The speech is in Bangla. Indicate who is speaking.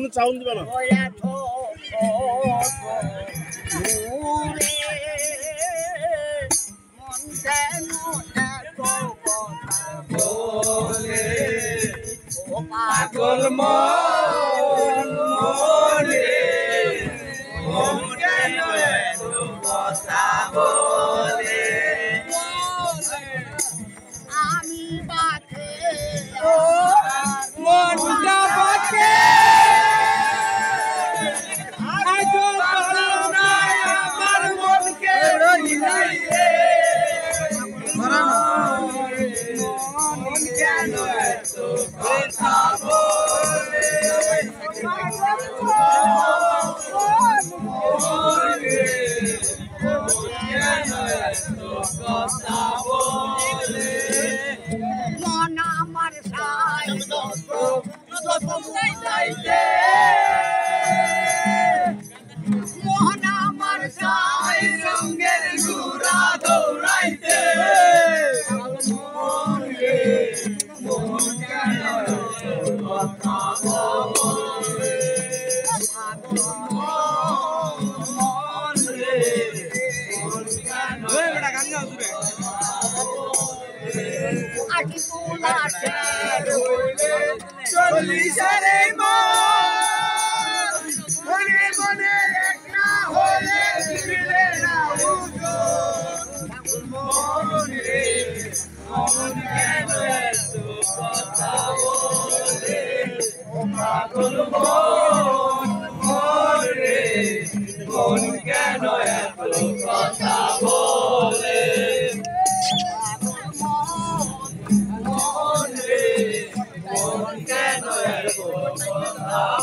Speaker 1: চাউন দিবা না
Speaker 2: পাগল মনে মন কেন এত কথা বলে
Speaker 3: আমি বাকে
Speaker 2: মনটা বাকে আজ ভালো নাই আমার মনকে হিলাইতে মন কেন এত কথা বলে কথা বলে
Speaker 3: মন আমার সাই
Speaker 2: যাইতে
Speaker 3: মোহন আমার সাই
Speaker 2: রঙের ঘুরা দৌড়াইতে মন রে মন কেন কথা বলে মন রে মন কেন
Speaker 3: আটি তুলা
Speaker 2: চল্লিশারে মনে মনে এক না হলে ফিরে না উঠো মন রে মন কেন এত কথা বলে পাগল মন রে মন কেন এত কথা বলে মন রে মন কেন এত কথা